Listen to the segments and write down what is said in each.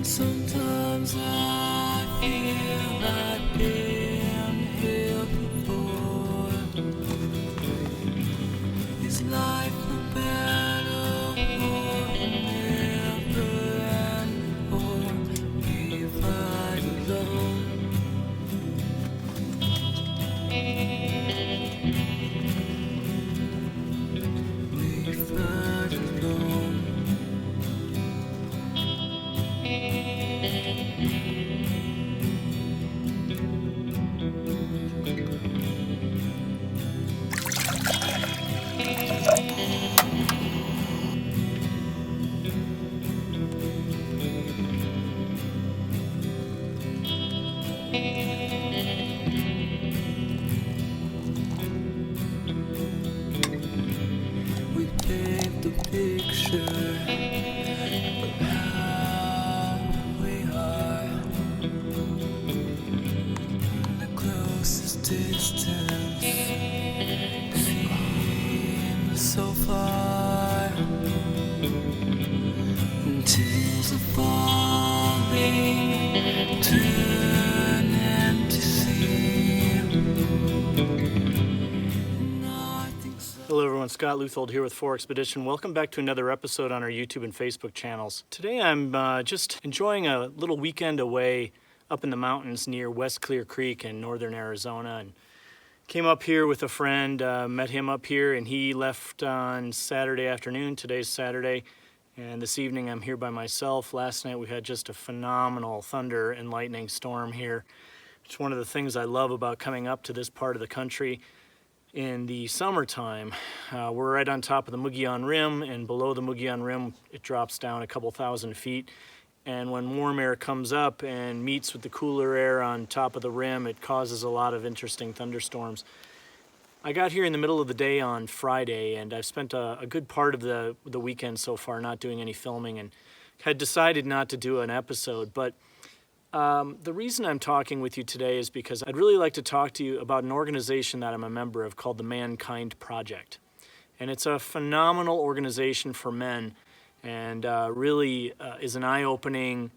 Sometimes I feel I've been here before. Is life a battle or never end, or we fight alone? We fight alone. We paint the picture of how we are. The closest distance seems so far. And tears are falling to an empty sea. And I think so. Hello everyone, Scott Leuthold here with 4XPEDITION. Welcome back to another episode on our YouTube and Facebook channels. Today I'm just enjoying a little weekend away up in the mountains near West Clear Creek in northern Arizona, and came up here with a friend, met him up here, and he left on Saturday afternoon. Today's Saturday, and this evening I'm here by myself. Last night we had just a phenomenal thunder and lightning storm here. It's one of the things I love about coming up to this part of the country. In the summertime, we're right on top of the Mogollon Rim, and below the Mogollon Rim it drops down a couple thousand feet. And when warm air comes up and meets with the cooler air on top of the rim, it causes a lot of interesting thunderstorms. I got here in the middle of the day on Friday, and I've spent a good part of the weekend so far not doing any filming, and had decided not to do an episode. But the reason I'm talking with you today is because I'd really like to talk to you about an organization that I'm a member of called the Mankind Project. And it's a phenomenal organization for men, and really is an eye-opening,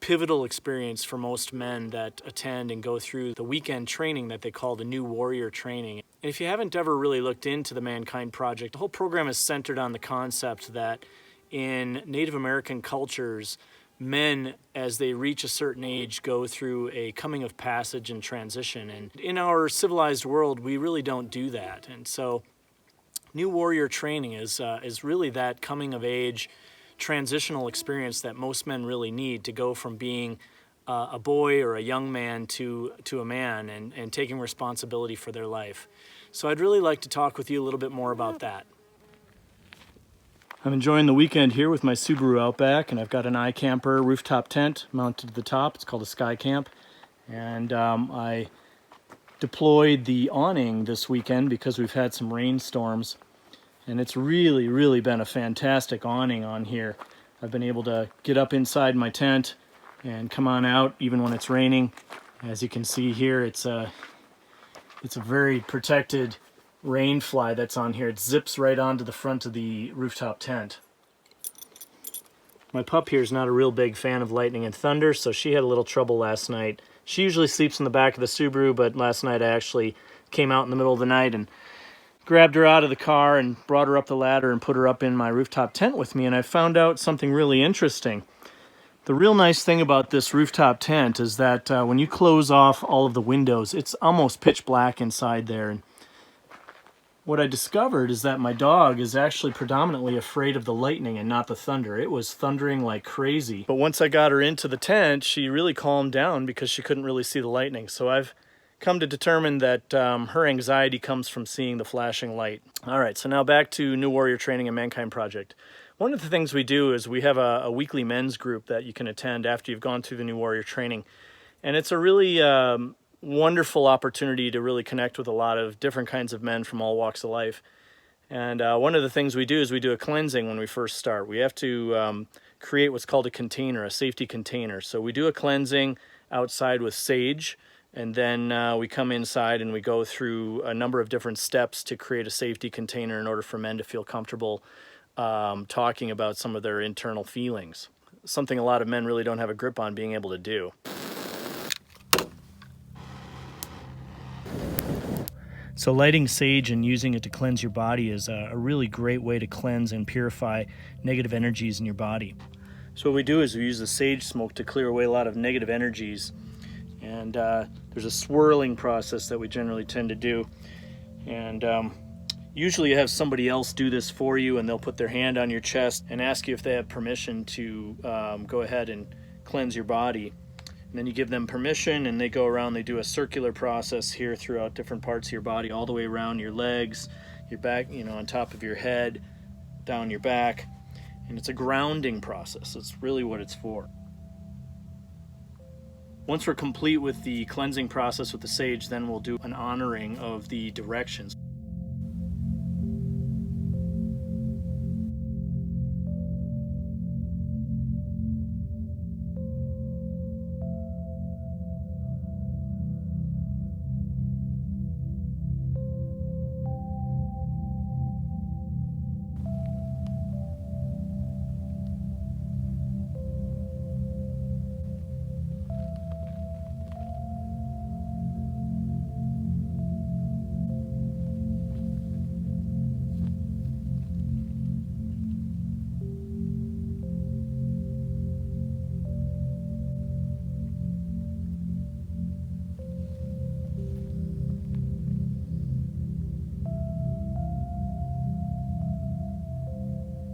pivotal experience for most men that attend and go through the weekend training that they call the New Warrior Training. And if you haven't ever really looked into the Mankind Project, the whole program is centered on the concept that in Native American cultures, men, as they reach a certain age, go through a coming of passage and transition. And in our civilized world, we really don't do that. And so New Warrior Training is really that coming of age transitional experience that most men really need to go from being a boy or a young man to a man, and taking responsibility for their life. So I'd really like to talk with you a little bit more about that. I'm enjoying the weekend here with my Subaru Outback, and I've got an iKamper rooftop tent mounted to the top. It's called a Sky Camp, and I deployed the awning this weekend because we've had some rainstorms, and it's really been a fantastic awning on here. I've been able to get up inside my tent and come on out even when it's raining. As you can see here, it's a very protected rain fly that's on here. It zips right onto the front of the rooftop tent. My pup here is not a real big fan of lightning and thunder, so she had a little trouble last night. She usually sleeps in the back of the Subaru, but last night I actually came out in the middle of the night and grabbed her out of the car and brought her up the ladder and put her up in my rooftop tent with me, and I found out something really interesting. The real nice thing about this rooftop tent is that when you close off all of the windows, it's almost pitch black inside there. And what I discovered is that my dog is actually predominantly afraid of the lightning and not the thunder. It was thundering like crazy. But once I got her into the tent, she really calmed down because she couldn't really see the lightning. So I've come to determine that her anxiety comes from seeing the flashing light. All right, so now back to New Warrior Training and Mankind Project. One of the things we do is we have a weekly men's group that you can attend after you've gone through the New Warrior Training. And it's a really wonderful opportunity to really connect with a lot of different kinds of men from all walks of life. And one of the things we do is we do a cleansing when we first start. We have to create what's called a container, a safety container. So we do a cleansing outside with sage, and then we come inside and we go through a number of different steps to create a safety container in order for men to feel comfortable talking about some of their internal feelings. Something a lot of men really don't have a grip on being able to do. So lighting sage and using it to cleanse your body is a really great way to cleanse and purify negative energies in your body. So what we do is we use the sage smoke to clear away a lot of negative energies. And there's a swirling process that we generally tend to do. And usually you have somebody else do this for you, and they'll put their hand on your chest and ask you if they have permission to go ahead and cleanse your body. And then you give them permission, and they go around, they do a circular process here throughout different parts of your body, all the way around your legs, your back, on top of your head, down your back. And it's a grounding process. It's really what it's for. Once we're complete with the cleansing process with the sage, then we'll do an honoring of the directions.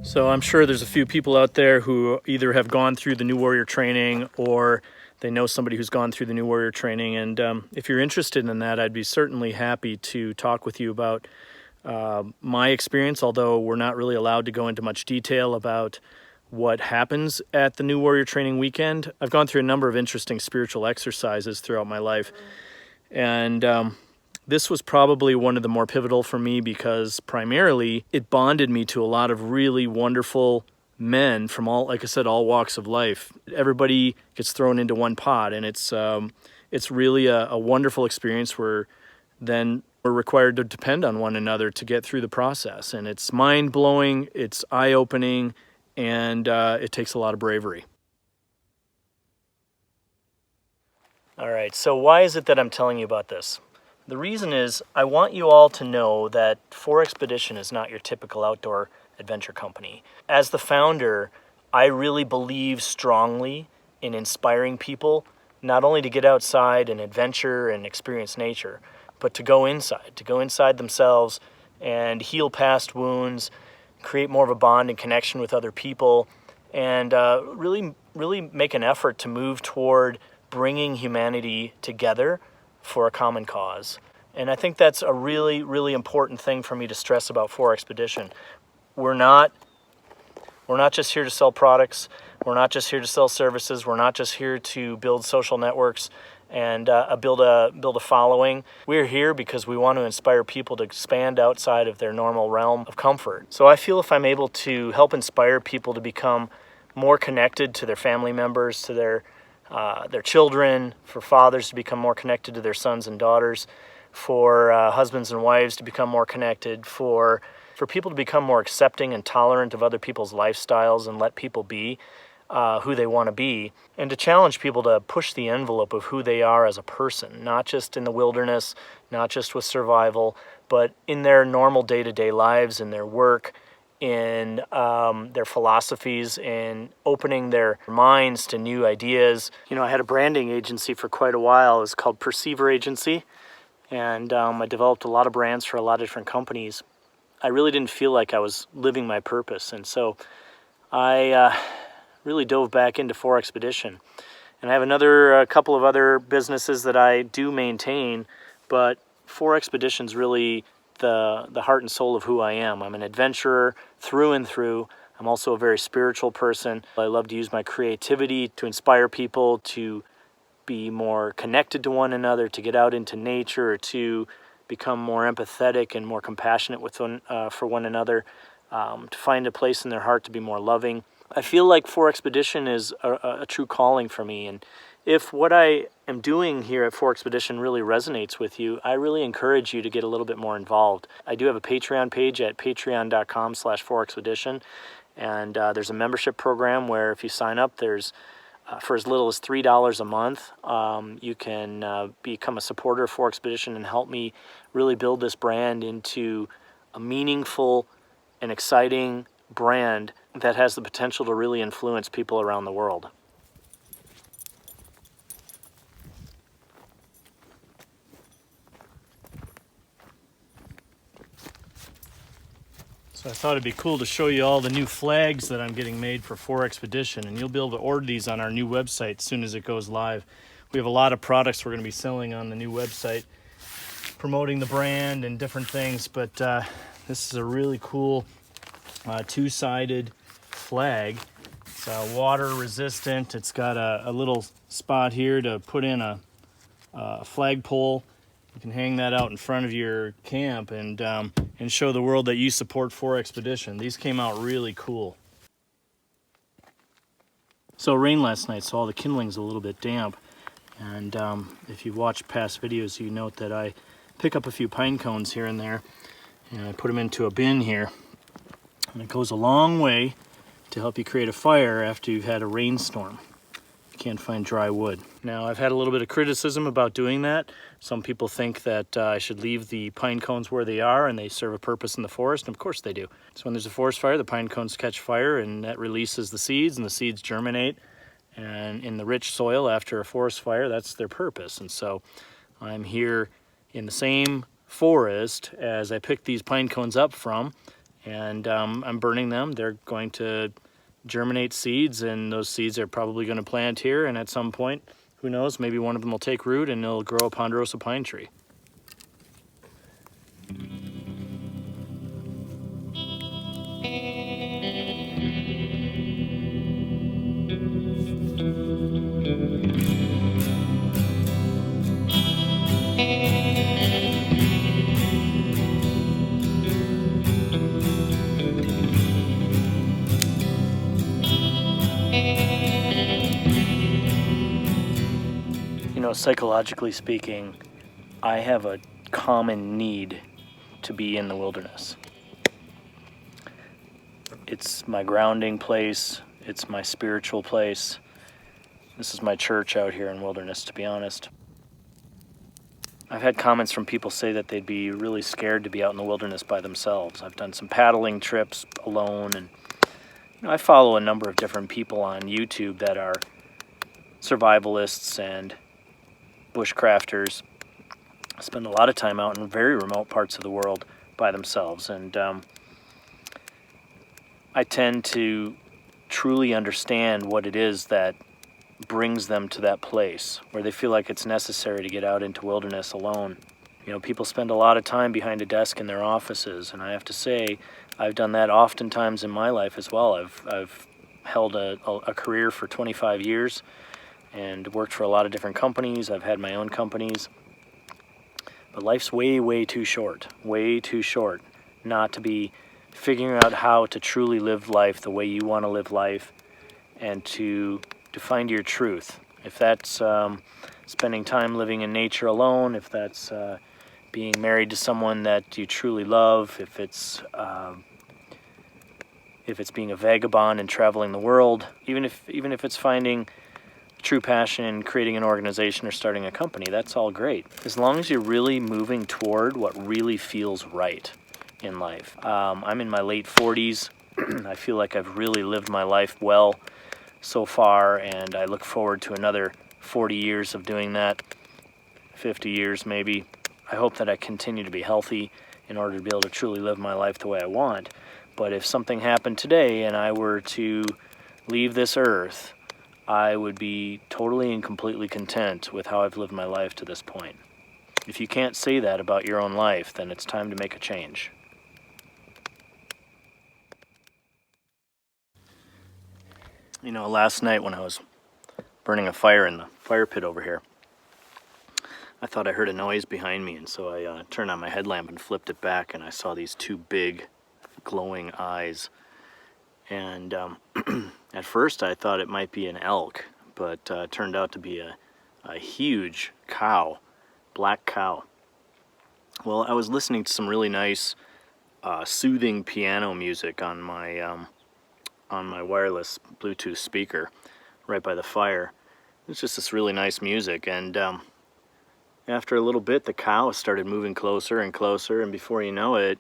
So I'm sure there's a few people out there who either have gone through the New Warrior Training or they know somebody who's gone through the New Warrior Training. And if you're interested in that, I'd be certainly happy to talk with you about my experience, although we're not really allowed to go into much detail about what happens at the New Warrior Training weekend. I've gone through a number of interesting spiritual exercises throughout my life. And this was probably one of the more pivotal for me because primarily it bonded me to a lot of really wonderful men from all, like I said, all walks of life. Everybody gets thrown into one pot, and it's really a wonderful experience where then we're required to depend on one another to get through the process. And it's mind-blowing, it's eye-opening, and it takes a lot of bravery. All right, so why is it that I'm telling you about this? The reason is I want you all to know that 4XPEDITION is not your typical outdoor adventure company. As the founder, I really believe strongly in inspiring people not only to get outside and adventure and experience nature, but to go inside themselves and heal past wounds, create more of a bond and connection with other people, and really make an effort to move toward bringing humanity together for a common cause. And I think that's a really, really important thing for me to stress about 4XPEDITION. We're not just here to sell products. We're not just here to sell services. We're not just here to build social networks and build a following. We're here because we want to inspire people to expand outside of their normal realm of comfort. So I feel if I'm able to help inspire people to become more connected to their family members, to their children, for fathers to become more connected to their sons and daughters, for husbands and wives to become more connected, for people to become more accepting and tolerant of other people's lifestyles and let people be, who they want to be, and to challenge people to push the envelope of who they are as a person, not just in the wilderness, not just with survival, but in their normal day-to-day lives, in their work, in their philosophies, in opening their minds to new ideas. You know, I had a branding agency for quite a while. It was called Perceiver Agency, and I developed a lot of brands for a lot of different companies. I really didn't feel like I was living my purpose, and so I really dove back into 4XPEDITION. And I have a couple of other businesses that I do maintain, but 4XPEDITION is really the heart and soul of who I am. I'm an adventurer through and through. I'm also a very spiritual person. I love to use my creativity to inspire people to be more connected to one another, to get out into nature, to become more empathetic and more compassionate for one another, to find a place in their heart to be more loving. I feel like 4XPEDITION is a true calling for me, and if what I am doing here at 4XPEDITION really resonates with you, I really encourage you to get a little bit more involved. I do have a Patreon page at patreon.com/4XPEDITION, and there's a membership program where if you sign up, there's for as little as $3 a month, you can become a supporter of 4XPEDITION and help me really build this brand into a meaningful and exciting brand that has the potential to really influence people around the world. So I thought it'd be cool to show you all the new flags that I'm getting made for 4XPEDITION, and you'll be able to order these on our new website as soon as it goes live. We have a lot of products we're going to be selling on the new website, promoting the brand and different things, but this is a really cool two-sided flag. It's water resistant. It's got a little spot here to put in a flagpole. You can hang that out in front of your camp and show the world that you support 4XPEDITION. These came out really cool. So it rained last night, so all the kindling's a little bit damp. And if you've watched past videos, you note that I pick up a few pine cones here and there, and I put them into a bin here. And it goes a long way to help you create a fire after you've had a rainstorm. You can't find dry wood. Now, I've had a little bit of criticism about doing that. Some people think that I should leave the pine cones where they are and they serve a purpose in the forest, and of course they do. So when there's a forest fire, the pine cones catch fire and that releases the seeds, and the seeds germinate. And in the rich soil after a forest fire, that's their purpose. And so I'm here in the same forest as I picked these pine cones up from, and I'm burning them. They're going to germinate seeds, and those seeds are probably going to plant here, and at some point, who knows, maybe one of them will take root and it'll grow a ponderosa pine tree. You know, psychologically speaking, I have a common need to be in the wilderness. It's my grounding place. It's my spiritual place. This is my church out here in wilderness, to be honest. I've had comments from people say that they'd be really scared to be out in the wilderness by themselves. I've done some paddling trips alone, and I follow a number of different people on YouTube that are survivalists and bushcrafters. Spend a lot of time out in very remote parts of the world by themselves, and I tend to truly understand what it is that brings them to that place where they feel like it's necessary to get out into wilderness alone. You know, people spend a lot of time behind a desk in their offices, and I have to say, I've done that oftentimes in my life as well. I've held a career for 25 years and worked for a lot of different companies. I've had my own companies. But life's way, way too short not to be figuring out how to truly live life the way you want to live life, and to find your truth. If that's spending time living in nature alone, if that's being married to someone that you truly love, if it's if it's being a vagabond and traveling the world, even if it's finding true passion in creating an organization or starting a company, that's all great. As long as you're really moving toward what really feels right in life. I'm in my late 40s. I feel like I've really lived my life well so far, and I look forward to another 40 years of doing that, 50 years maybe. I hope that I continue to be healthy in order to be able to truly live my life the way I want. But if something happened today and I were to leave this earth, I would be totally and completely content with how I've lived my life to this point. If you can't say that about your own life, then it's time to make a change. You know, last night when I was burning a fire in the fire pit over here, I thought I heard a noise behind me, and so I turned on my headlamp and flipped it back, and I saw these two big glowing eyes. And at first I thought it might be an elk, but it turned out to be a huge cow, black cow. Well, I was listening to some really nice soothing piano music on my wireless Bluetooth speaker right by the fire. It's just this really nice music, and after a little bit the cow started moving closer and closer, and before you know it,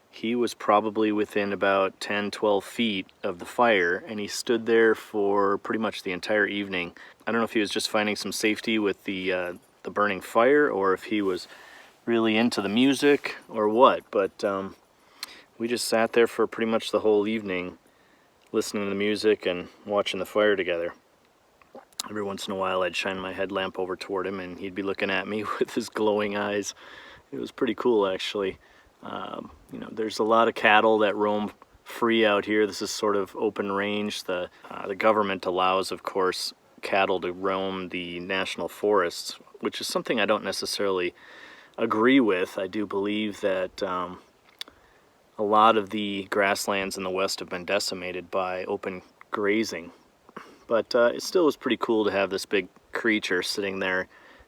he was probably within about 10-12 feet of the fire, and he stood there for pretty much the entire evening. I don't know if he was just finding some safety with the burning fire, or if he was really into the music or what, but we just sat there for pretty much the whole evening listening to the music and watching the fire together. Every once in a while I'd shine my headlamp over toward him and he'd be looking at me with his glowing eyes. It was pretty cool, actually. You know, there's a lot of cattle that roam free out here. This is sort of open range. The government allows, of course, cattle to roam the national forests, which is something I don't necessarily agree with. I do believe that a lot of the grasslands in the west have been decimated by open grazing. But it still was pretty cool to have this big creature sitting there.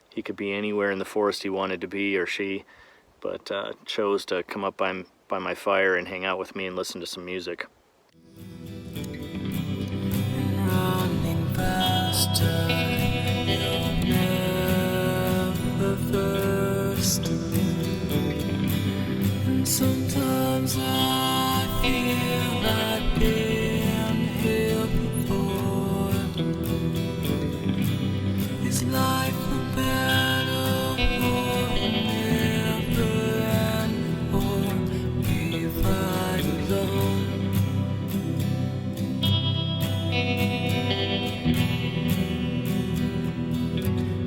He could be anywhere in the forest he wanted to be, or she, but chose to come up by my fire and hang out with me and listen to some music. Running faster, you're never first. And sometimes I feel like been here before. Is life a better or never end, or we fight alone?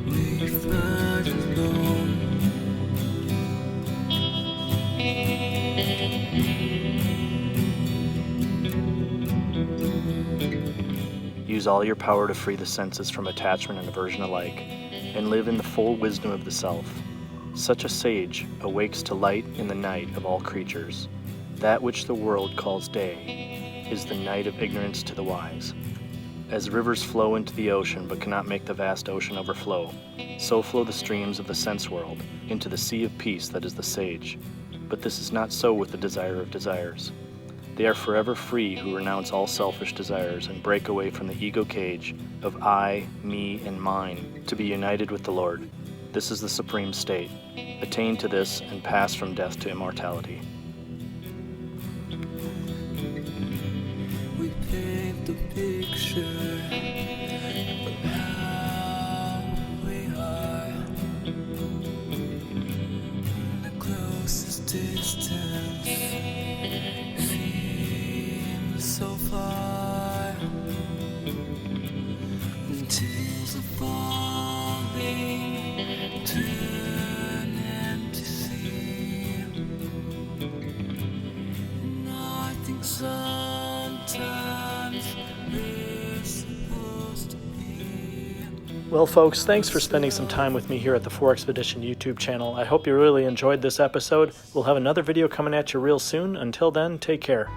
We fight alone. Use all your power to free the senses from attachment and aversion alike, and live in the full wisdom of the self. Such a sage awakes to light in the night of all creatures. That which the world calls day is the night of ignorance to the wise. As rivers flow into the ocean but cannot make the vast ocean overflow, so flow the streams of the sense world into the sea of peace that is the sage. But this is not so with the desire of desires. They are forever free who renounce all selfish desires and break away from the ego cage of I, me, and mine to be united with the Lord. This is the supreme state. Attain to this and pass from death to immortality. We paint the picture of how we are. The closest distance seems so far, and tears are falling to an empty sea. And I think sometimes we're supposed to be. Well, folks, thanks for spending some time with me here at the 4XPEDITION YouTube channel. I hope you really enjoyed this episode. We'll have another video coming at you real soon. Until then, take care.